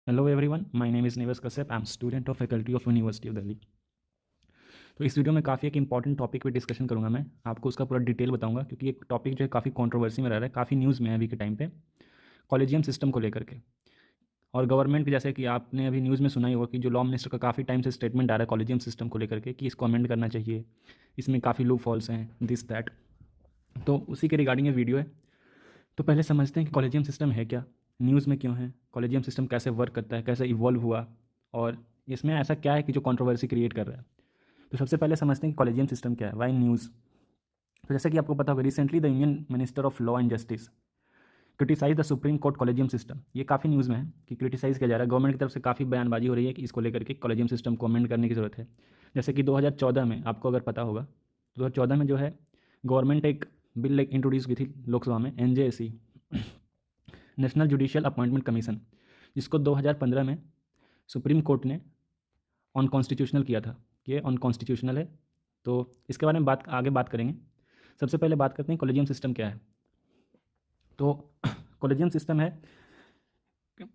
Hello everyone, my name is Nivesh Kashyap. I am student of faculty of university of Delhi. तो इस video में काफ़ी एक इंपॉर्टेंट टॉपिक पे डिस्कशन करूंगा। मैं आपको उसका पूरा डिटेल बताऊंगा क्योंकि एक टॉपिक जो है काफ़ी कंट्रोवर्सी में रह रहा है, काफ़ी न्यूज़ में है अभी के टाइम पे, कॉलेजियम सिस्टम को लेकर के। और गवर्नमेंट के, जैसे कि आपने अभी न्यूज़ में सुना ही होगा कि जो लॉ मिनिस्टर का काफ़ी टाइम से स्टेटमेंट आ रहा है कॉलेजियम सिस्टम को लेकर के कि इसको अमेंड करना चाहिए, इसमें काफ़ी लूप फॉल्स हैं, दिस दैट। तो उसी के रिगार्डिंग ये वीडियो है। तो पहले समझते हैं कि कॉलेजियम सिस्टम है क्या, न्यूज़ में क्यों है, कॉलेजियम सिस्टम कैसे वर्क करता है, कैसे इवॉल्व हुआ, और इसमें ऐसा क्या है कि जो कंट्रोवर्सी क्रिएट कर रहा है। तो सबसे पहले समझते हैं कि कॉलेजियम सिस्टम क्या है, वाई न्यूज़। तो जैसा कि आपको पता होगा, recently the Indian minister of law and justice criticise the supreme court collegium system. ये काफ़ी न्यूज़ में है कि क्रिटिसाइज़ किया जा रहा है, गवर्नमेंट की तरफ से काफ़ी बयानबाजी हो रही है कि इसको लेकर के कॉलेजियम सिस्टम को अमेंड करने की ज़रूरत है। जैसे कि 2014 में, आपको अगर पता होगा, 2014 में जो है गवर्नमेंट एक बिल इंट्रोड्यूस की थी लोकसभा में, NJAC, national judicial appointment commission, जिसको 2015 में सुप्रीम कोर्ट ने अनकॉन्स्टिट्यूशनल किया था कि ये अनकॉन्स्टिट्यूशनल है। तो इसके बारे में आगे बात करेंगे। सबसे पहले बात करते हैं कॉलेजियम सिस्टम क्या है। तो कॉलेजियम सिस्टम है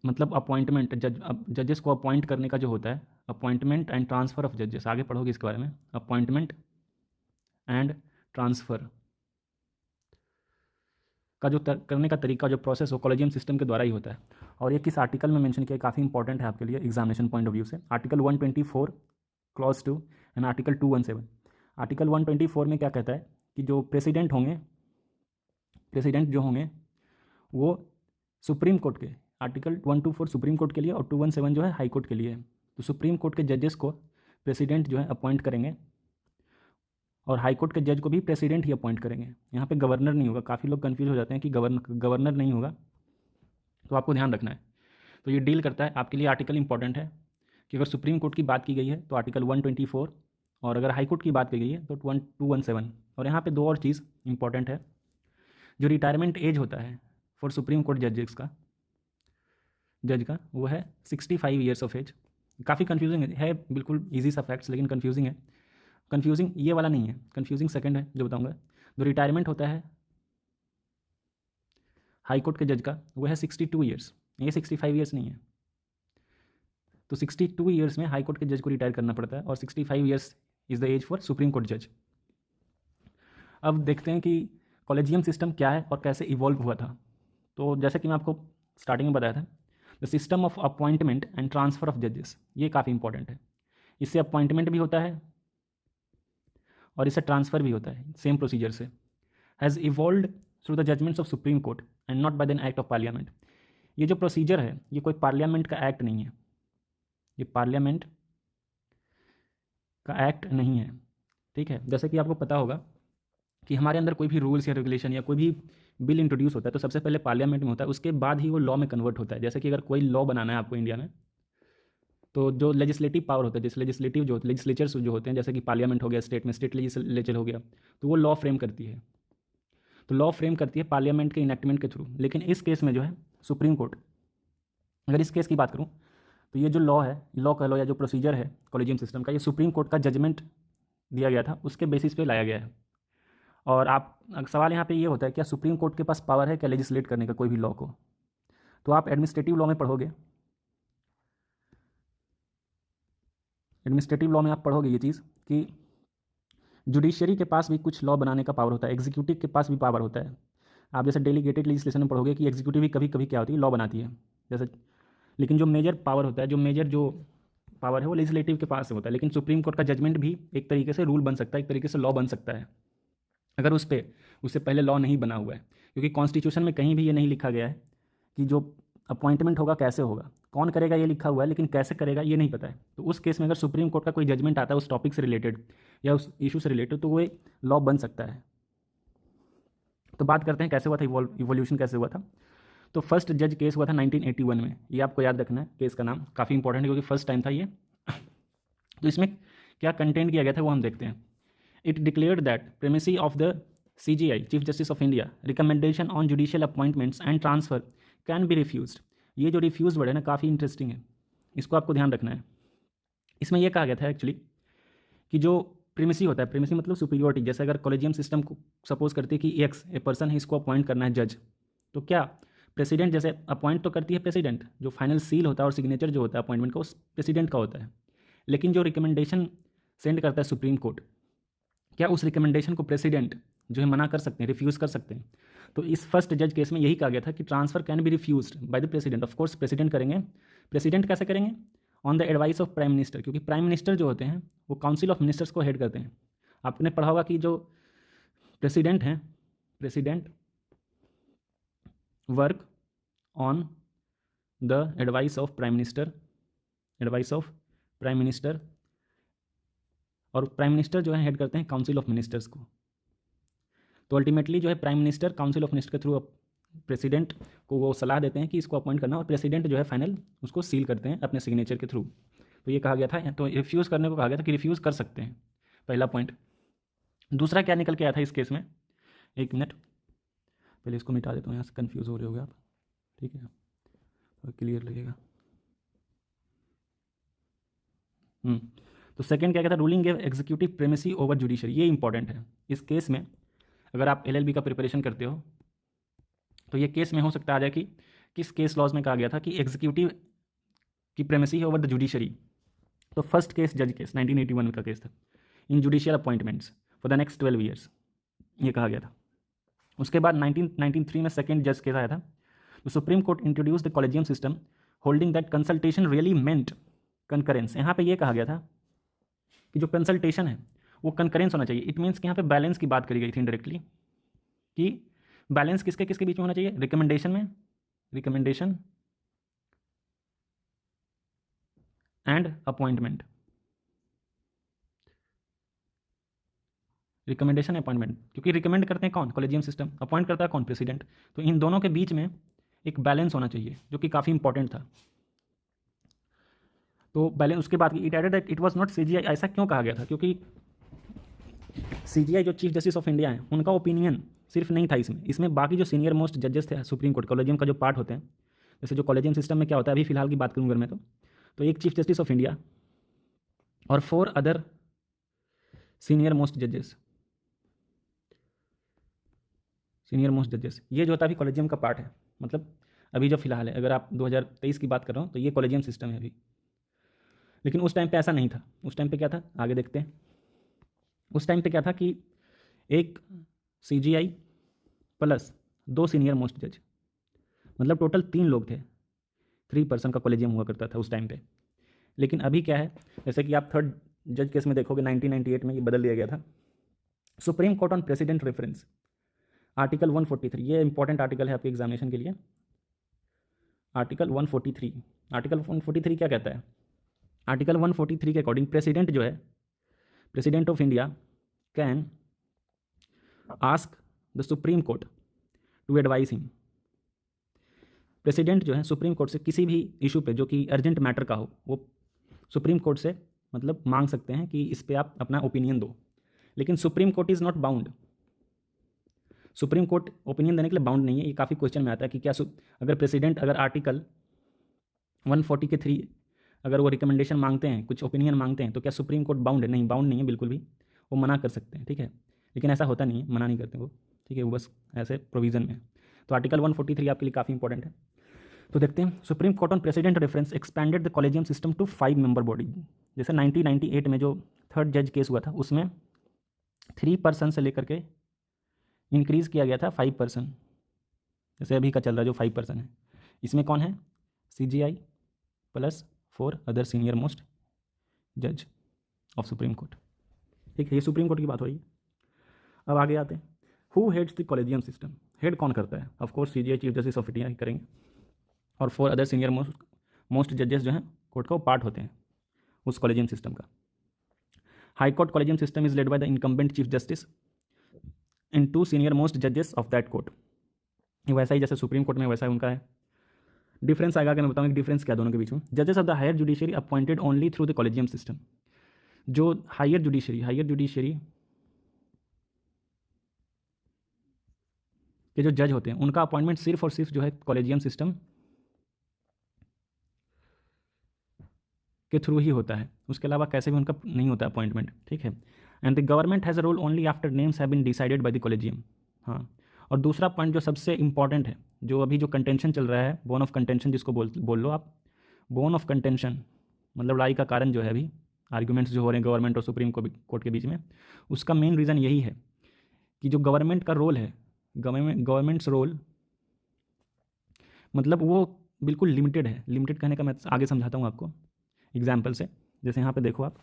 मतलब अपॉइंटमेंट, जजेस को अपॉइंट करने का जो होता है, अपॉइंटमेंट एंड ट्रांसफ़र ऑफ जजेस। आगे पढ़ोगे इसके बारे में, अपॉइंटमेंट एंड ट्रांसफ़र का जो करने का तरीका, जो प्रोसेस हो, कॉलेजियम सिस्टम के द्वारा ही होता है। और ये किस आर्टिकल में मेंशन किया है, काफ़ी इंपॉर्टेंट है आपके लिए एग्जामिनेशन पॉइंट ऑफ व्यू से। Article 124 clause 2 and article 217। Article 124 में क्या कहता है कि जो प्रेसिडेंट होंगे, प्रेसिडेंट जो होंगे वो सुप्रीम कोर्ट के, आर्टिकल 124 सुप्रीम कोर्ट के लिए और 217 जो है हाई कोर्ट के लिए है। तो सुप्रीम कोर्ट के जजेस को प्रेसिडेंट जो है अपॉइंट करेंगे, और हाई कोर्ट के जज को भी प्रेसिडेंट ही अपॉइंट करेंगे। यहाँ पे गवर्नर नहीं होगा। काफ़ी लोग कंफ्यूज हो जाते हैं कि गवर्नर नहीं होगा, तो आपको ध्यान रखना है। तो ये डील करता है आपके लिए, आर्टिकल इंपॉर्टेंट है कि अगर सुप्रीम कोर्ट की बात की गई है तो आर्टिकल 124, और अगर हाई कोर्ट की बात की गई है तो 217। और यहाँ पे दो और चीज़ इंपॉर्टेंट है, जो रिटायरमेंट एज होता है फॉर सुप्रीम कोर्ट जज का, वो है 65 ईयर्स ऑफ एज। काफ़ी कन्फ्यूजिंग है, बिल्कुल ईजी सा फैक्ट्स, लेकिन कन्फ्यूजिंग है। कन्फ्यूजिंग ये वाला नहीं है, कन्फ्यूजिंग सेकंड है जो बताऊंगा। जो रिटायरमेंट होता है हाई कोर्ट के जज का, वो है 62 ईयर्स, ये 65 ईयर्स नहीं है। तो 62 ईयर्स में हाई कोर्ट के जज को रिटायर करना पड़ता है, और 65 years is the age for supreme court जज। अब देखते हैं कि कॉलेजियम सिस्टम क्या है और कैसे इवॉल्व हुआ था। तो जैसा कि मैं आपको स्टार्टिंग में बताया था, the system of appointment and transfer of जजेस, ये काफ़ी इंपॉर्टेंट है। इससे अपॉइंटमेंट भी होता है और इससे ट्रांसफ़र भी होता है, सेम प्रोसीजर से। Has evolve through the judgements of supreme court and not by the act of parliament. ये जो प्रोसीजर है, ये कोई पार्लियामेंट का एक्ट नहीं है, ये पार्लियामेंट का एक्ट नहीं है। ठीक है, जैसे कि आपको पता होगा कि हमारे अंदर कोई भी रूल्स या रेगुलेशन या कोई भी बिल इंट्रोड्यूस होता है तो सबसे पहले पार्लियामेंट में होता है, उसके बाद ही वो लॉ में कन्वर्ट होता है। जैसे कि अगर कोई लॉ बनाना है आपको इंडिया में, तो जो लेजिस्लेटिव पावर होता है, जैसे लेजिस्लेचर्स जो होते हैं, जैसे कि पार्लियामेंट हो गया स्टेट में, स्टेट लेजिस्लेचर हो गया, तो वो लॉ फ्रेम करती है। तो लॉ फ्रेम करती है पार्लियामेंट के इनेक्टमेंट के थ्रू। लेकिन इस केस में जो है सुप्रीम कोर्ट, अगर इस केस की बात करूँ, तो ये जो लॉ है, लॉ कह लो या जो प्रोसीजर है कॉलेजियम सिस्टम का, ये सुप्रीम कोर्ट का जजमेंट दिया गया था, उसके बेसिस पे लाया गया है। और आप, सवाल यहाँ पे ये होता है, क्या सुप्रीम कोर्ट के पास पावर है क्या लेजिस्लेट करने का कोई भी लॉ को? तो आप एडमिनिस्ट्रेटिव लॉ में पढ़ोगे, एडमिनिस्ट्रेटिव लॉ में आप पढ़ोगे ये चीज़ कि जुडिशरी के पास भी कुछ लॉ बनाने का पावर होता है, एग्जीक्यूटिव के पास भी पावर होता है। आप जैसे डेलीगेटेड लेजिस्लेशन में पढ़ोगे कि एग्जीक्यूटिव भी कभी कभी क्या होती है, लॉ बनाती है जैसे। लेकिन जो मेजर पावर होता है, जो पावर है वो लेजिस्लेटिव के पास होता है। लेकिन सुप्रीम कोर्ट का जजमेंट भी एक तरीके से रूल बन सकता है, एक तरीके से लॉ बन सकता है, अगर उस पर उससे पहले लॉ नहीं बना हुआ है। क्योंकि कॉन्स्टिट्यूशन में कहीं भी ये नहीं लिखा गया है कि जो अपॉइंटमेंट होगा कैसे होगा, कौन करेगा ये लिखा हुआ है, लेकिन कैसे करेगा ये नहीं पता है। तो उस केस में अगर सुप्रीम कोर्ट का कोई जजमेंट आता है उस टॉपिक से रिलेटेड या उस इशू से रिलेटेड, तो वो लॉ बन सकता है। तो बात करते हैं कैसे हुआ था, इवोल्यूशन कैसे हुआ था। तो फर्स्ट जज केस हुआ था 1981 में, ये आपको याद रखना है, केस का नाम काफ़ी इंपॉर्टेंट है क्योंकि फर्स्ट टाइम था ये। तो इसमें क्या कंटेंट किया गया था वो हम देखते हैं। It declared that primacy of the CJI, chief justice of India, recommendation on judicial appointments and transfer can be refused. ये जो रिफ्यूज़ वर्ड है ना, काफ़ी इंटरेस्टिंग है, इसको आपको ध्यान रखना है। इसमें यह कहा गया था एक्चुअली कि जो प्रीमेसी होता है, प्रीमेसी मतलब सुपीरियोरिटी, जैसे अगर कॉलेजियम सिस्टम को सपोज करते हैं कि एक्स ए पर्सन है, इसको अपॉइंट करना है जज, तो क्या प्रेसिडेंट जैसे अपॉइंट तो करती है प्रेसिडेंट, जो फाइनल सील होता है और सिग्नेचर जो होता है अपॉइंटमेंट का उस प्रेसिडेंट का होता है, लेकिन जो रिकमेंडेशन सेंड करता है सुप्रीम कोर्ट, क्या उस रिकमेंडेशन को प्रेसिडेंट जो है मना कर सकते हैं, रिफ्यूज़ कर सकते हैं? तो इस फर्स्ट जज केस में यही कहा गया था कि transfer can be refused by the president. Of course president करेंगे। प्रेसिडेंट कैसे करेंगे? On the advice of prime minister, क्योंकि प्राइम मिनिस्टर जो होते हैं वो काउंसिल ऑफ मिनिस्टर्स को हेड करते हैं। आपने पढ़ा होगा कि जो प्रेसिडेंट हैं, president work on the advice of prime minister, advice of prime minister, और प्राइम मिनिस्टर जो है हेड करते हैं काउंसिल ऑफ मिनिस्टर्स को। तो अल्टीमेटली जो है prime minister council of minister के थ्रू प्रेसिडेंट को वो सलाह देते हैं कि इसको अपॉइंट करना, और प्रेसिडेंट जो है फाइनल उसको सील करते हैं अपने सिग्नेचर के थ्रू। तो ये कहा गया था, तो रिफ्यूज़ करने को कहा गया था कि रिफ्यूज़ कर सकते हैं, पहला पॉइंट। दूसरा क्या निकल के आया था इस केस में, एक मिनट पहले इसको मिटा देता हूँ, यहाँ से कन्फ्यूज़ हो रहे होगे आप, ठीक है, और क्लियर लगेगा। तो सेकंड क्या कहता है, ruling gave executive primacy over judiciary. ये इंपॉर्टेंट है इस केस में। अगर आप एलएलबी का प्रिपरेशन करते हो तो ये केस में हो सकता आ जाए कि किस केस लॉज में कहा गया था कि एग्जीक्यूटिव की प्रेमेसी है ओवर द जुडिशरी। तो फर्स्ट केस जज केस 1981 का केस था, इन judicial appointments for the next 12 years, ये कहा गया था। उसके बाद 1993 में सेकेंड जज केस आया था। तो supreme court introduce the collegium system holding that consultation really meant concurrence. यहाँ पे ये कहा गया था कि जो कंसल्टेशन है वो कंकरेंस होना चाहिए। इट मीन्स कि यहाँ पे बैलेंस की बात करी गई थी इनडायरेक्टली, कि बैलेंस किसके किसके बीच में होना चाहिए, रिकमेंडेशन में, recommendation and appointment, recommendation appointment, क्योंकि रिकमेंड करते हैं कौन, कॉलेजियम सिस्टम, अपॉइंट करता है कौन, प्रेसिडेंट। तो इन दोनों के बीच में एक बैलेंस होना चाहिए, जो कि काफ़ी इंपॉर्टेंट था। तो बैलेंस, उसके बाद it added that it was not CGI. ऐसा क्यों कहा गया था? क्योंकि सीजीआई जो चीफ जस्टिस ऑफ इंडिया है उनका ओपिनियन सिर्फ नहीं था इसमें बाकी जो सीनियर मोस्ट जजेस थे सुप्रीम कोर्ट कॉलेजियम का जो पार्ट होते हैं, जैसे जो कॉलेजियम सिस्टम में क्या होता है, अभी फिलहाल की बात करूँ अगर मैं, तो एक चीफ जस्टिस ऑफ इंडिया और 4 अदर सीनियर मोस्ट जजेस, सीनियर मोस्ट जजेस, ये जो होता है अभी कॉलेजियम का पार्ट है। मतलब अभी जो फिलहाल है, अगर आप 2023 की बात कर रहे हो तो ये कॉलेजियम सिस्टम है अभी, लेकिन उस टाइम पे ऐसा नहीं था। उस टाइम पे क्या था, आगे देखते हैं। उस टाइम पे क्या था कि एक सीजीआई प्लस 2 सीनियर मोस्ट जज, मतलब टोटल 3 लोग थे, 3 पर्सन का कॉलेजियम हुआ करता था उस टाइम पे। लेकिन अभी क्या है, जैसे कि आप थर्ड जज केस में देखोगे 1998 में ये बदल दिया गया था। Supreme court on president reference, article 143, ये इंपॉर्टेंट आर्टिकल है आपके एग्जामिनेशन के लिए। आर्टिकल 143, आर्टिकल 143 क्या कहता है? आर्टिकल 143 के अकॉर्डिंग प्रेसिडेंट जो है, president of India can ask the supreme court to advise him. President जो है सुप्रीम कोर्ट से किसी भी इशू पे जो कि अर्जेंट मैटर का हो, वो सुप्रीम कोर्ट से मतलब मांग सकते हैं कि इस पे आप अपना ओपिनियन दो। लेकिन supreme court is not bound, supreme court opinion देने के लिए बाउंड नहीं है। ये काफ़ी क्वेश्चन में आता है कि क्या अगर प्रेसिडेंट अगर आर्टिकल 140 के 3 अगर वो रिकमेंडेशन मांगते हैं, कुछ ओपिनियन मांगते हैं, तो क्या सुप्रीम कोर्ट बाउंड है? नहीं, बाउंड नहीं है बिल्कुल भी, वो मना कर सकते हैं, ठीक है। लेकिन ऐसा होता नहीं है, मना नहीं करते वो, ठीक है, वो बस ऐसे प्रोविज़न में। तो आर्टिकल 143 आपके लिए काफ़ी इंपॉर्टेंट है। तो देखते हैं, supreme court on president reference expanded the collegium system to 5 member body. जैसे 1998 में जो थर्ड जज केस हुआ था उसमें 3 पर्सन से लेकर के इंक्रीज़ किया गया था 5 पर्सन, जैसे अभी का चल रहा है जो 5 पर्सन है। इसमें कौन है? CGI plus 4 other senior most जज ऑफ सुप्रीम कोर्ट, ठीक है। ये सुप्रीम कोर्ट की बात हो रही है। अब आगे आते हैं, who heads the collegium system, head कौन करता है? Of course CJI chief justice of India ही करेंगे, और 4 अदर सीनियर मोस्ट जजेस जो हैं कोर्ट का वो पार्ट होते हैं उस कॉलेजियम सिस्टम का। High court collegium system is led by the incumbent chief justice in 2 senior most जजेस ऑफ दैट कोर्ट। वैसा ही जैसे सुप्रीम कोर्ट में वैसा ही उनका है। डिफरेंस आएगा कि मैं बताऊंगा कि डिफरेंस क्या दोनों के बीच में। जजेस of the higher judiciary appointed only through the collegium system. जो हायर जुडिशरी के जो जज होते हैं उनका अपॉइंटमेंट सिर्फ और सिर्फ जो है कॉलेजियम सिस्टम के थ्रू ही होता है, उसके अलावा कैसे भी उनका नहीं होता अपॉइंटमेंट, ठीक है। And the government has a role only after names have been decided by the collegium. हाँ, और दूसरा पॉइंट जो सबसे इंपॉर्टेंट है, जो अभी जो कंटेंशन चल रहा है, बोन ऑफ कंटेंशन जिसको बोल लो आप, बोन ऑफ कंटेंशन मतलब लड़ाई का कारण जो है अभी, आर्ग्यूमेंट्स जो हो रहे हैं गवर्नमेंट और सुप्रीम कोर्ट के बीच में, उसका मेन रीज़न यही है कि जो गवर्नमेंट का रोल है, गवर्नमेंट्स रोल मतलब वो बिल्कुल लिमिटेड है। लिमिटेड कहने का मैं आगे समझाता हूँ आपको एग्जाम्पल से। जैसे यहाँ पे देखो आप,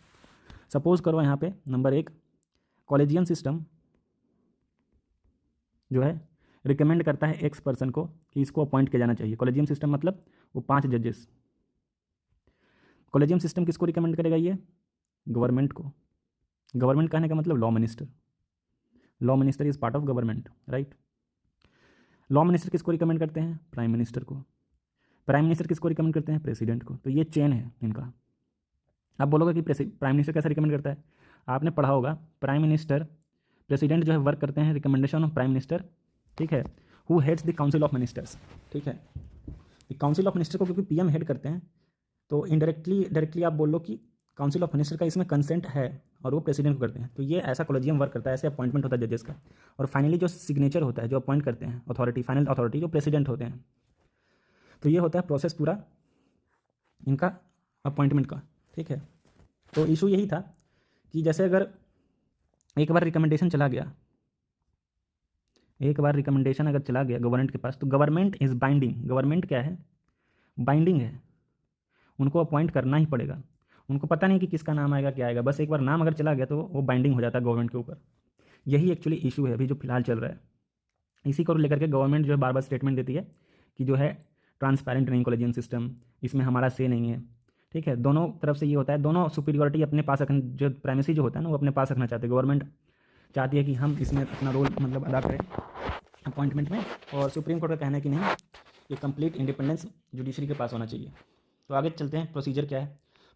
सपोज करो यहाँ पे नंबर 1, कॉलेजियन सिस्टम जो है रिकमेंड करता है एक्स पर्सन को कि इसको अपॉइंट किया जाना चाहिए। कॉलेजियम सिस्टम मतलब वो 5 जजेस। कॉलेजियम सिस्टम किसको रिकमेंड करेगा? ये गवर्नमेंट को। गवर्नमेंट कहने का मतलब law minister. Law minister is part of government, right. Law minister किसको रिकमेंड करते हैं? प्राइम मिनिस्टर को। प्राइम मिनिस्टर किसको रिकमेंड करते हैं? प्रेसिडेंट को। तो ये चेन है इनका। आप बोलोगे कि प्राइम मिनिस्टर कैसे रिकमेंड करता है? आपने पढ़ा होगा प्राइम मिनिस्टर, प्रेसिडेंट जो है वर्क करते हैं रिकमेंडेशन ऑफ प्राइम मिनिस्टर, ठीक है, who heads the council of ministers, ठीक है। काउंसिल ऑफ मिनिस्टर को क्योंकि पीएम हेड करते हैं, तो डायरेक्टली आप बोल लो कि काउंसिल ऑफ मिनिस्टर का इसमें कंसेंट है और वो प्रेसिडेंट को करते हैं। तो ये ऐसा कॉलेजियम वर्क करता है, ऐसे अपॉइंटमेंट होता है जजेस का। और फाइनली जो सिग्नेचर होता है, जो अपॉइंट करते हैं अथॉरिटी, फाइनल अथॉरिटी जो प्रेसिडेंट होते हैं। तो ये होता है प्रोसेस पूरा इनका अपॉइंटमेंट का, ठीक है। तो इशू यही था कि जैसे अगर एक बार रिकमेंडेशन चला गया, एक बार रिकमेंडेशन अगर चला गया गवर्नमेंट के पास, तो गवर्नमेंट इज़ बाइंडिंग। गवर्नमेंट क्या है? बाइंडिंग है। उनको अपॉइंट करना ही पड़ेगा। उनको पता नहीं कि किसका नाम आएगा, क्या आएगा, बस एक बार नाम अगर चला गया तो वो बाइंडिंग हो जाता है गवर्नमेंट के ऊपर। यही एक्चुअली इशू है अभी जो फिलहाल चल रहा है। इसी को लेकर के गवर्नमेंट जो है बार बार स्टेटमेंट देती है कि जो है ट्रांसपेरेंट नहीं कॉलेजियन सिस्टम, इसमें हमारा से नहीं है, ठीक है। दोनों तरफ से ये होता है, दोनों सुपीरियरिटी अपने पास रखने, जो प्राइमेसी जो होता है ना वो अपने पास रखना चाहते हैं। गवर्नमेंट चाहती है कि हम इसमें अपना रोल मतलब अदा करें अपॉइंटमेंट में, और सुप्रीम कोर्ट का कहना है कि नहीं, ये कंप्लीट इंडिपेंडेंस जुडिशरी के पास होना चाहिए। तो आगे चलते हैं, प्रोसीजर क्या है।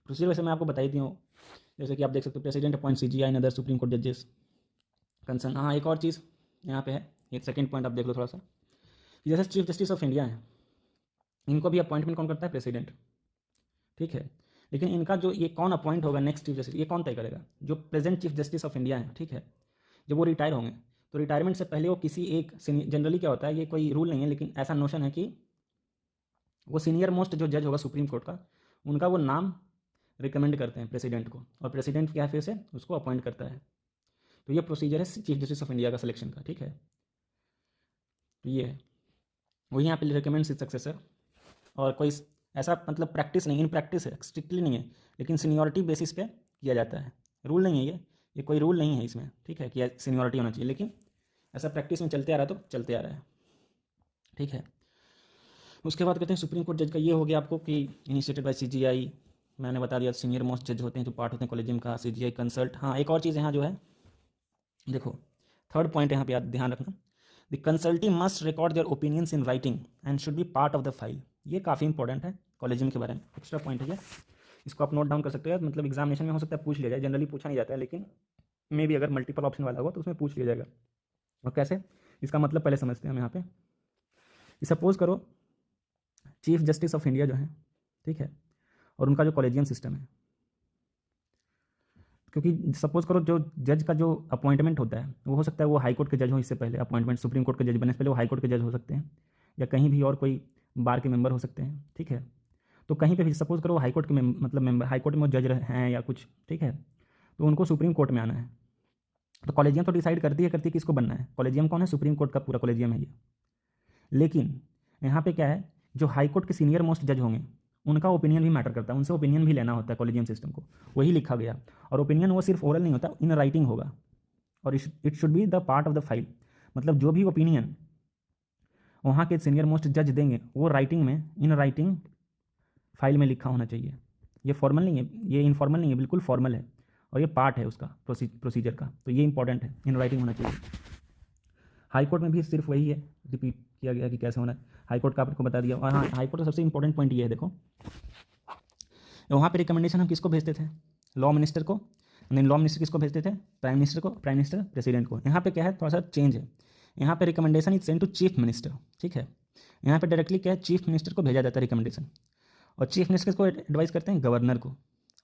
प्रोसीजर वैसे मैं आपको बताई दी हूँ, जैसे कि आप देख सकते हो, president appoint CGI and other supreme court जजेस कंसर्न। हाँ, एक और चीज़ यहाँ पे है, ये सेकंड पॉइंट आप देख लो थोड़ा सा, जैसे चीफ जस्टिस ऑफ इंडिया है, इनको भी अपॉइंटमेंट कौन करता है? प्रेसिडेंट, ठीक है। लेकिन इनका जो ये कौन अपॉइंट होगा नेक्स्ट चीफ जस्टिस, ये कौन तय करेगा? जो present chief justice of India है, ठीक है, जब वो रिटायर होंगे तो रिटायरमेंट से पहले वो किसी एक, जनरली क्या होता है, ये कोई रूल नहीं है लेकिन ऐसा नोशन है कि वो सीनियर मोस्ट जो जज होगा सुप्रीम कोर्ट का, उनका वो नाम रिकमेंड करते हैं प्रेसिडेंट को, और प्रेसिडेंट क्या है फिर से उसको अपॉइंट करता है। तो ये प्रोसीजर है चीफ जस्टिस ऑफ इंडिया का सिलेक्शन का, ठीक है। तो ये है, वो यहाँ पे रिकमेंड्स इज सक्सेसर, और कोई ऐसा मतलब प्रैक्टिस नहीं, इन प्रैक्टिस है, स्ट्रिक्टली नहीं है, लेकिन सीनियरिटी बेसिस पे किया जाता है। रूल नहीं है ये कोई रूल नहीं है इसमें, ठीक है, कि सीनियरिटी होना चाहिए, लेकिन ऐसा प्रैक्टिस में चलते आ रहा है, तो चलते आ रहा है, ठीक है। उसके बाद कहते हैं सुप्रीम कोर्ट जज का ये हो गया आपको कि इनिशिएटेड बाय CGI, मैंने बता दिया सीनियर मोस्ट जज होते हैं जो पार्ट होते हैं कॉलेजियम का, CGI कंसल्ट। हाँ, एक और चीज़ यहाँ जो है देखो, थर्ड पॉइंट यहाँ पे आप ध्यान रखना, the consultee must record their opinions in writing and should be part of the file. ये काफ़ी इंपॉर्टेंट है कॉलेजियम के बारे में, एक्स्ट्रा पॉइंट है ये, इसको आप नोट डाउन कर सकते हो। मतलब एग्जामिनेशन में हो सकता है पूछ लिया जाए, जनरली पूछा नहीं जाता है, लेकिन मे भी अगर मल्टीपल ऑप्शन वाला होगा तो उसमें पूछ लिया जाएगा। और कैसे, इसका मतलब पहले समझते हैं हम यहाँ पे। सपोज करो चीफ जस्टिस ऑफ इंडिया जो है, ठीक है, और उनका जो कॉलेजियम सिस्टम है, क्योंकि सपोज करो जो जज का जो अपॉइंटमेंट होता है वो हो सकता है वो हाई कोर्ट के जज हो, इससे पहले अपॉइंटमेंट सुप्रीम कोर्ट के जज बनने से पहले वो हाई कोर्ट के जज हो सकते हैं, या कहीं भी और कोई बार के मेंबर हो सकते हैं, ठीक है। तो कहीं पे भी सपोज करो हाई कोर्ट के मतलब मेंबर, हाई कोर्ट में जज हैं या कुछ, ठीक है, तो उनको सुप्रीम कोर्ट में आना है। तो कॉलेजियम तो डिसाइड करती है किसको बनना है। कॉलेजियम कौन है? सुप्रीम कोर्ट का पूरा कॉलेजियम है ये। लेकिन यहाँ पे क्या है, जो हाई कोर्ट के सीनियर मोस्ट जज होंगे उनका ओपिनियन भी मैटर करता है, उनसे ओपिनियन भी लेना होता है कॉलेजियम सिस्टम को, वही लिखा गया। और ओपिनियन वो सिर्फ ओरल नहीं होता, इन राइटिंग होगा, और it should be the part of the file. मतलब जो भी ओपिनियन वहाँ के सीनियर मोस्ट जज देंगे वो राइटिंग में, इन राइटिंग फाइल में लिखा होना चाहिए। ये फॉर्मल नहीं है, ये इनफॉर्मल नहीं है, बिल्कुल फॉर्मल है, और ये पार्ट है उसका प्रोसीजर का। तो ये इंपॉर्टेंट है, इन राइटिंग होना चाहिए। हाई कोर्ट में भी सिर्फ वही है, रिपीट किया गया कि कैसे होना है। हाई कोर्ट का आपको बता दिया। और हाँ, हाई कोर्ट का सबसे इंपॉर्टेंट पॉइंट ये है, देखो वहाँ पे रिकमेंडेशन हम किसको भेजते थे? लॉ मिनिस्टर को। नहीं, लॉ मिनिस्टर किसको भेजते थे? प्राइम मिनिस्टर को, प्राइम मिनिस्टर प्रेसिडेंट को। यहाँ पे क्या है, थोड़ा सा चेंज है, यहाँ पे recommendation is send to chief minister, ठीक है। यहाँ पे डायरेक्टली क्या है, चीफ मिनिस्टर को भेजा जाता है रिकमेंडेशन, और चीफ मिनिस्टर किसको एडवाइस करते हैं? गवर्नर को।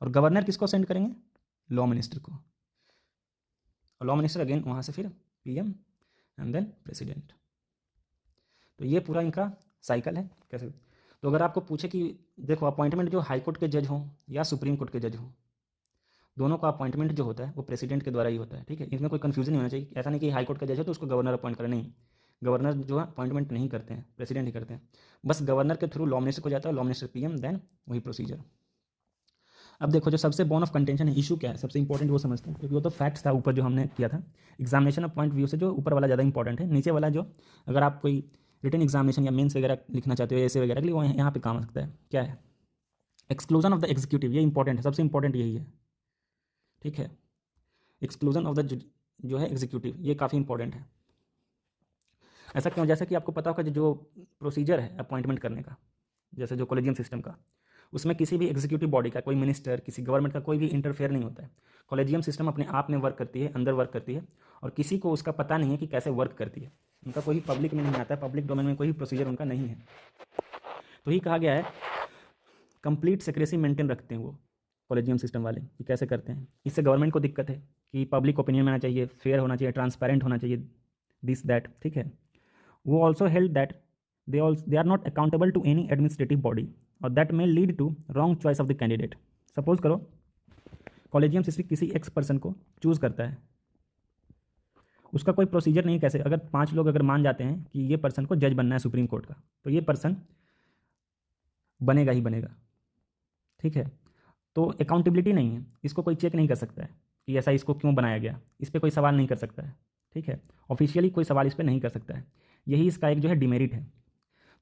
और गवर्नर किसको सेंड करेंगे? लॉ मिनिस्टर को। और लॉ मिनिस्टर अगेन वहाँ से फिर PM एंड देन प्रेसिडेंट। तो ये पूरा इनका साइकिल है। कैसे, तो अगर आपको पूछे कि देखो अपॉइंटमेंट जो हाई कोर्ट के जज हों या सुप्रीम कोर्ट के जज हों, दोनों का अपॉइंटमेंट जो होता है वो प्रेसिडेंट के द्वारा ही होता है। ठीक है, इसमें कोई कन्फ्यूजन नहीं होना चाहिए। ऐसा नहीं कि हाई कोर्ट का जज है तो उसको गवर्नर अपॉइंट करें, नहीं, गवर्नर जो है अपॉइंटमेंट नहीं करते हैं, प्रेसिडेंट ही करते हैं। बस गवर्नर के थ्रू लॉ मिनिस्टर को जाता है, लॉ मिनिस्टर पीएम, देन वही प्रोसीजर। अब देखो जो सबसे बोन ऑफ कंटेंशन है, इशू क्या है, सबसे इंपॉर्टेंट वो समझते हैं, क्योंकि वो तो फैक्ट्स था ऊपर जो हमने किया था। एग्जामिनेशन ऑफ पॉइंट व्यू से जो ऊपर वाला ज़्यादा इंपॉर्टेंट है, नीचे वाला जो अगर आप कोई रिटन एग्जामिनेशन या मेंस वगैरह लिखना चाहते हो, ऐसे वगैरह के लिए वो यहाँ पे काम आ सकता है। क्या है, एक्सक्लूजन ऑफ द एग्जीक्यूटिव, ये इंपॉर्टेंट है, सबसे इंपॉर्टेंट यही है। ठीक है, एक्सक्लूजन ऑफ द जो है एग्जीक्यूटिव, ये काफ़ी इंपॉर्टेंट है। ऐसा क्यों, जैसे कि आपको पता होगा जो प्रोसीजर है अपॉइंटमेंट करने का, जैसे जो कॉलेजियम सिस्टम का, उसमें किसी भी एग्जीक्यूटिव बॉडी का, कोई मिनिस्टर, किसी गवर्नमेंट का कोई भी इंटरफेयर नहीं होता है। कॉलेजियम सिस्टम अपने आप में वर्क करती है, अंदर वर्क करती है, और किसी को उसका पता नहीं है कि कैसे वर्क करती है। उनका कोई पब्लिक में नहीं आता है, पब्लिक डोमेन में कोई प्रोसीजर उनका नहीं है। तो ही कहा गया है कंप्लीट सिक्रेसी मेंटेन रखते हैं वो कॉलेजियम सिस्टम वाले, कि कैसे करते हैं। इससे गवर्नमेंट को दिक्कत है कि पब्लिक ओपिनियन में आना चाहिए, फेयर होना चाहिए, ट्रांसपेरेंट होना चाहिए, दिस दैट। ठीक है, वो also held that they are not accountable to any administrative body और that may lead to wrong choice of the candidate। Suppose करो कॉलेजियम सिस्टम किसी एक्स पर्सन को चूज़ करता है, उसका कोई प्रोसीजर नहीं, कैसे, अगर 5 लोग अगर मान जाते हैं कि ये पर्सन को जज बनना है सुप्रीम कोर्ट का, तो ये पर्सन बनेगा ही बनेगा। ठीक है, तो अकाउंटेबिलिटी नहीं है, इसको कोई चेक नहीं कर सकता है कि ऐसा इसको क्यों बनाया गया, इस पर कोई सवाल नहीं कर सकता है। ठीक है, ऑफिशियली कोई सवाल इस पर नहीं कर सकता है, यही इसका एक जो है डिमेरिट है।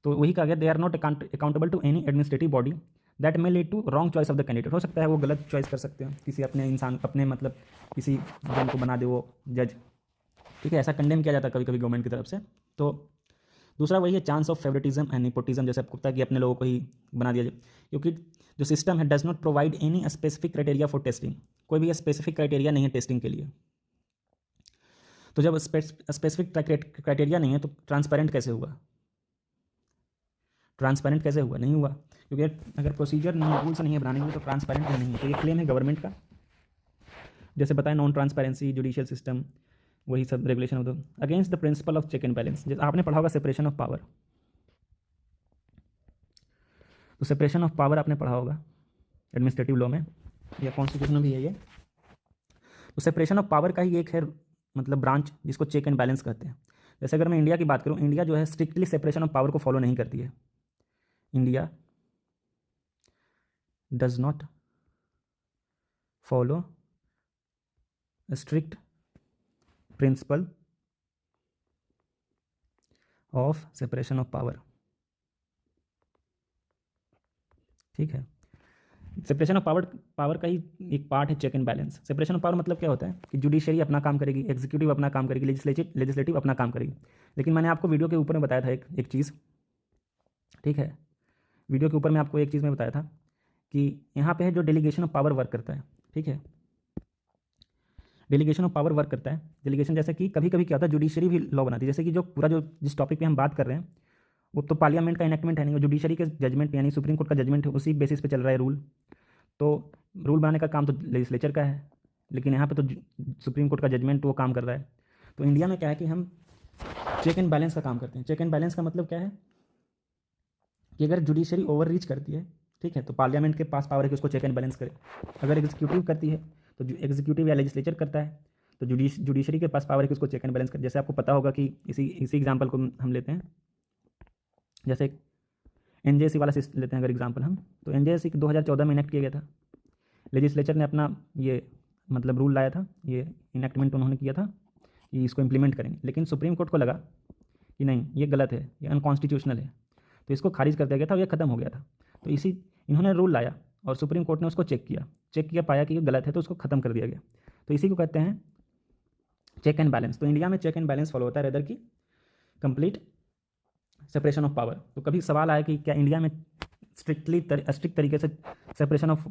तो वही कहा गया, they are not accountable to any administrative body that may lead to wrong choice of the candidate. हो सकता है वो गलत चॉइस कर सकते हैं, किसी अपने इंसान, अपने मतलब किसी जन को बना दे वो जज। ठीक है, ऐसा कंडेम किया जाता है कभी कभी गवर्नमेंट की तरफ से। तो दूसरा वही है chance of favouritism and nepotism, जैसे आपको पता है कि अपने लोगों को ही बना दिया जाए, क्योंकि जो सिस्टम है does not provide any specific criteria for testing, कोई भी स्पेसिफिक क्राइटेरिया नहीं है टेस्टिंग के लिए। तो जब स्पेसिफिक क्राइटेरिया नहीं है तो ट्रांसपेरेंट कैसे हुआ, ट्रांसपेरेंट कैसे हुआ, नहीं हुआ, क्योंकि अगर प्रोसीजर नहीं, रूल्स नहीं है बनाने के लिए, तो ट्रांसपेरेंट नहीं है। तो ये क्लेम है गवर्नमेंट का, जैसे बताया नॉन ट्रांसपेरेंसी, जुडिशियल सिस्टम, वही सब regulation of the against the principle of check and balance. जैसे आपने पढ़ा होगा सेपरेशन ऑफ पावर, तो सेपरेशन ऑफ पावर आपने पढ़ा होगा एडमिनिस्ट्रेटिव लॉ में या कॉन्स्टिट्यूशन में भी है ये। तो सेपरेशन ऑफ पावर का ही एक है मतलब ब्रांच, जिसको चेक एंड बैलेंस कहते हैं। जैसे अगर मैं इंडिया की बात करूँ, इंडिया जो है स्ट्रिक्टली सेपरेशन ऑफ पावर को फॉलो नहीं करती है। India does not follow strict principle of separation of power. ठीक है, सेपरेशन ऑफ पावर का ही एक पार्ट है check and balance. Separation of power मतलब क्या होता है कि जुडिशरी अपना काम करेगी, एग्जीक्यूटिव अपना काम करेगी, लेजिस्लेटिव अपना काम करेगी। लेकिन मैंने आपको वीडियो के ऊपर में बताया था एक चीज़। ठीक है, वीडियो के ऊपर में आपको एक चीज़ में बताया था कि यहाँ पे है जो डेलीगेशन ऑफ पावर वर्क करता है। ठीक है, डेलीगेशन ऑफ पावर वर्क करता है। डेलीगेशन जैसे कि कभी कभी क्या होता है, जुडिशरी भी लॉ बनाती है। जैसे कि जो पूरा जो जिस टॉपिक पे हम बात कर रहे हैं वो तो पार्लियामेंट का इनेक्टमेंट है नहीं, वो जुडिशरी के जजमेंट यानी सुप्रीम कोर्ट का जजमेंट है, उसी बेसिस पे चल रहा है रूल। तो रूल बनाने का काम तो लेजिस्लेचर का है, लेकिन यहाँ पे तो सुप्रीम कोर्ट का जजमेंट वो काम कर रहा है। तो इंडिया में क्या है कि हम चेक एंड बैलेंस का काम करते हैं। चेक एंड बैलेंस का मतलब क्या है कि अगर जुडिशरी ओवर रीच करती है, ठीक है, तो पार्लियामेंट के पास पावर है कि उसको चेक एंड बैलेंस करे। अगर एग्जीक्यूटिव करती है तो एग्जीक्यूटिव या लेजिस्लेचर करता है तो जुडिशरी के पास पावर है कि उसको चेक एंड बैलेंस करे। जैसे आपको पता होगा कि इसी एग्जाम्पल को हम लेते हैं, जैसे एनजेसी वाला लेते हैं अगर एग्जाम्पल हम, तो एनजेसी 2014 में इनेक्ट किया गया था। लेजिस्लेचर ने अपना ये मतलब रूल लाया था, ये इनेक्टमेंट उन्होंने किया था कि इसको इम्प्लीमेंट करेंगे, लेकिन सुप्रीम कोर्ट को लगा कि नहीं ये गलत है, ये अनकॉन्स्टिट्यूशनल है, तो इसको खारिज कर दिया गया था और ये ख़त्म हो गया था। तो इन्होंने रूल लाया और सुप्रीम कोर्ट ने उसको चेक किया, पाया कि ये गलत है, तो उसको ख़त्म कर दिया गया। तो इसी को कहते हैं चेक एंड बैलेंस। तो इंडिया में चेक एंड बैलेंस फॉलो होता है रेदर की कंप्लीट सेपरेशन ऑफ पावर। तो कभी सवाल आया कि क्या इंडिया में स्ट्रिक्ट तरीके से सेपरेशन ऑफ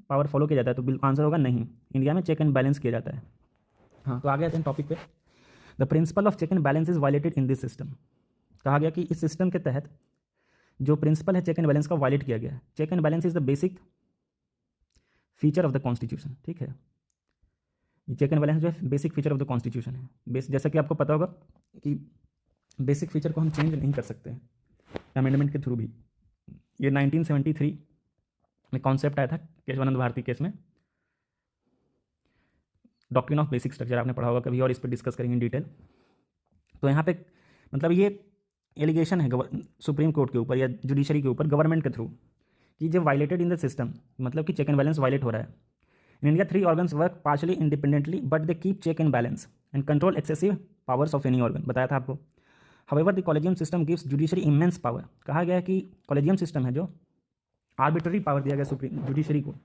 पावर फॉलो किया जाता है, तो बिल्कुल आंसर होगा नहीं, इंडिया में चेक एंड बैलेंस किया जाता है। हाँ, तो आगे आते हैं टॉपिक पे। The principle of check and balance is violated in this system. कहा गया कि इस सिस्टम के तहत जो प्रिंसिपल है चेक एंड बैलेंस का वायलेट किया गया है। Check and balance is the basic feature of the constitution. ठीक है, ये चेक एंड बैलेंस जो है basic feature of the constitution है। जैसा कि आपको पता होगा कि बेसिक फीचर को हम चेंज नहीं कर सकते अमेंडमेंट के थ्रू भी। ये 1973 में कॉन्सेप्ट आया था केशवानंद भारती केस में। डॉक्ट्रिन ऑफ बेसिक स्ट्रक्चर आपने पढ़ा होगा कभी, और इस पर डिस्कस करेंगे इन डिटेल। तो यहाँ पे मतलब ये एलिगेशन है सुप्रीम कोर्ट के ऊपर या जुडिशरी के ऊपर गवर्नमेंट के थ्रू कि जब वायलेटेड इन द सिस्टम, मतलब कि चेक एंड बैलेंस वायलेट हो रहा है। In India 3 organs work partially independently but they keep check and balance and control excessive powers of any organ, बताया था आपको। However the collegium system gives judiciary immense power, कहा गया कि collegium system है जो आर्बिट्ररी पावर दिया गया सुप्रीम जुडिशरी को,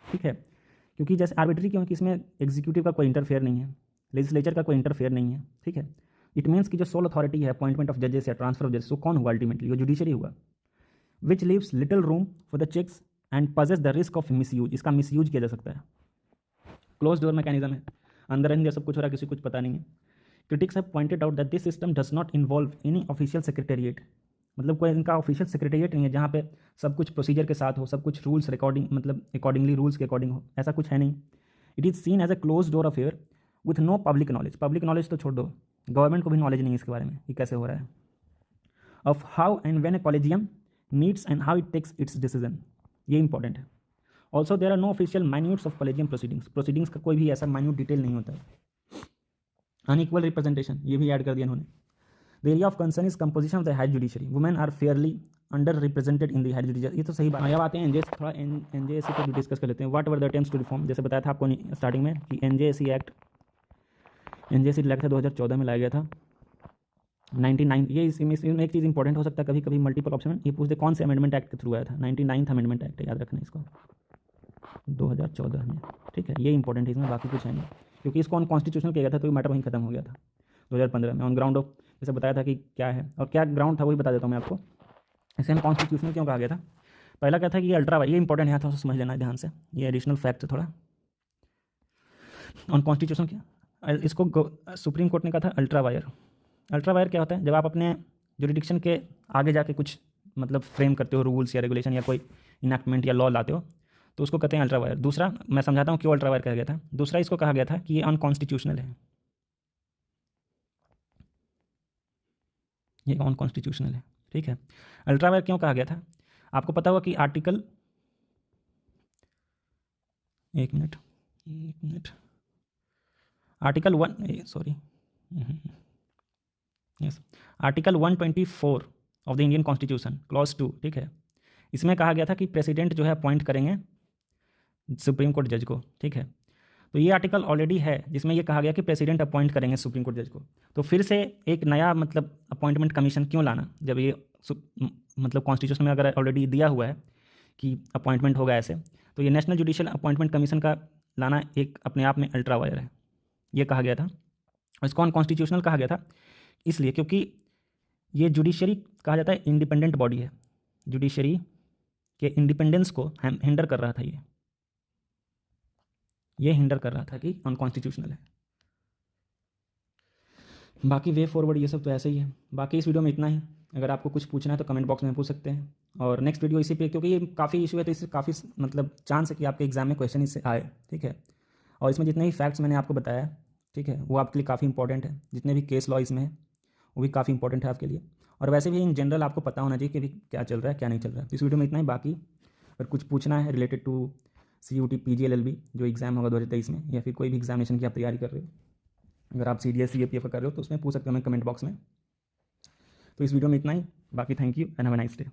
ठीक है। क्योंकि जैसे आर्बिट्ररी क्योंकि इसमें एग्जीक्यूटिव का कोई इंटरफेयर नहीं है, लेजिस्लेचर का कोई इंटरफेयर नहीं है, ठीक है। इट मीन्स कि जो सोल अथॉरिटी है अपॉइंटमेंट ऑफ जजेस या ट्रांसफर ऑफ जजेस, वो कौन हुआ अल्टीमेटली, वो जुडिशरी हुआ। Which leaves little room for the checks and poses the risk of misuse, इसका मिसयूज किया जा सकता है। क्लोज डोर मैकेनिज्म है, अंदर अंदर सब कुछ हो रहा है, किसी को कुछ पता नहीं है। Critics have pointed out that this system does not involve any official secretariat, मतलब कोई इनका ऑफिशियल सेक्रेटेरिएट नहीं है जहाँ पे सब कुछ प्रोसीजर के साथ हो, सब कुछ रूल्स रिकॉर्डिंग मतलब अकॉर्डिंगली रूल्स के अकॉर्डिंग हो, ऐसा कुछ है नहीं। It is seen as a close door affair with no public knowledge, public knowledge तो छोड़ दो, गवर्नमेंट को भी नॉलेज नहीं है इसके बारे में कि कैसे हो रहा है। Of how and when a collegium meets and how it takes its decision, ये इंपॉर्टेंट है। Also there are no official minutes of collegium proceedings, proceedings का कोई भी ऐसा माइन्यूट डिटेल नहीं होता है। अनइक्वल रिप्रेजेंटेशन, ये भी ऐड कर दिया उन्होंने। The area of concern is composition of the higher judiciary, women are fairly underrepresented in the higher judiciary, ये तो सही बात है। अब आते हैं एनजेएसी, थोड़ा एनजेएसी को भी डिस्कस कर लेते हैं। What were the attempts to reform, जैसे बताया था आपको स्टार्टिंग में कि एनजेएसी एक्ट है 2014 में लाया गया था 99। ये इसमें एक चीज़ इंपॉर्टेंट हो सकता है, कभी कभी मल्टीपल ऑप्शन में ये पूछते कौन से अमेंडमेंट एक्ट के थ्रू आया था। 99 अमेंडमेंट एक्ट, याद रखना इसको, 2014 में, ठीक है। ये इंपॉर्टेंट है, इसमें बाकी कुछ है नहीं, क्योंकि इसको ऑन कॉन्स्टिट्यूशनल किया गया था तो मैटर वहीं खत्म हो गया था 2015 में। ऑन ग्राउंड ऑफ, जैसे बताया था कि क्या है और क्या ग्राउंड था वही बता देता हूँ मैं आपको। इसे हम कॉन्स्टिट्यूशनल क्यों कहा गया था। पहला क्या था कि ये अल्ट्रा वायर, ये इंपॉर्टेंट है, थोड़ा समझ लेना है ध्यान से, ये एडिशनल फैक्ट है थोड़ा। ऑन कॉन्स्टिट्यूशन क्या, इसको सुप्रीम कोर्ट ने कहा था अल्ट्रा वायर। अल्ट्रा वायर क्या होता है, जब आप अपने जुरिडिक्शन के आगे जाके कुछ मतलब फ्रेम करते हो रूल्स या रेगुलेशन या कोई इनैक्टमेंट या लॉ लाते हो, तो उसको कहते हैं अल्ट्रा वायर। दूसरा मैं समझाता हूँ क्यों अल्ट्रा वायर कहा गया था। दूसरा इसको कहा गया था कि ये अनकॉन्स्टिट्यूशनल है, ये अनकॉन्स्टिट्यूशनल है, ठीक है। अल्ट्रा वायर क्यों कहा गया था, आपको पता होगा कि आर्टिकल, एक minute article 124 of the Indian constitution clause 2, ठीक है। इसमें कहा गया था कि प्रेसिडेंट जो है अपॉइंट करेंगे सुप्रीम कोर्ट जज को, ठीक है। तो ये आर्टिकल ऑलरेडी है जिसमें ये कहा गया कि प्रेसिडेंट अपॉइंट करेंगे सुप्रीम कोर्ट जज को। तो फिर से एक नया मतलब अपॉइंटमेंट कमीशन क्यों लाना, जब ये मतलब कॉन्स्टिट्यूशन में अगर ऑलरेडी दिया हुआ है कि अपॉइंटमेंट होगा ऐसे, तो ये नेशनल जुडिशियल अपॉइंटमेंट कमीशन का लाना एक अपने आप में अल्ट्रा वायर है, ये कहा गया था। और इसको अनकॉन्स्टिट्यूशनल कहा गया था इसलिए क्योंकि ये जुडिशरी कहा जाता है इंडिपेंडेंट बॉडी है, जुडिशरी के इंडिपेंडेंस को हिंडर कर रहा था, ये हिंडर कर रहा था कि अनकॉन्स्टिट्यूशनल है। बाकी वे फॉरवर्ड ये सब तो ऐसे ही है। बाकी इस वीडियो में इतना ही, अगर आपको कुछ पूछना है तो कमेंट बॉक्स में पूछ सकते हैं। और नेक्स्ट वीडियो इसी पे, क्योंकि ये काफ़ी इशू है तो इससे काफ़ी मतलब चांस है कि आपके एग्जाम में क्वेश्चन इससे आए, ठीक है। और इसमें जितने भी फैक्ट्स मैंने आपको बताया, ठीक है, वो आपके लिए काफ़ी इंपॉर्टेंट है। जितने भी केस लॉ इसमें है वो भी काफ़ी इंपॉर्टेंट है आपके लिए। और वैसे भी इन जनरल आपको पता होना चाहिए कि भी क्या चल रहा है क्या नहीं चल रहा है। तो इस वीडियो में इतना ही। बाकी अगर कुछ पूछना है related to CUT PG LLB जो एग्ज़ाम होगा 2023 में, या फिर कोई भी एग्जामिनेशन की आप तैयारी कर रहे हो, अगर आप CDS CAPF कर रहे हो तो उसमें पूछ सकते हो मैं कमेंट बॉक्स में। तो इस वीडियो में इतना ही। बाकी thank you and have a nice day.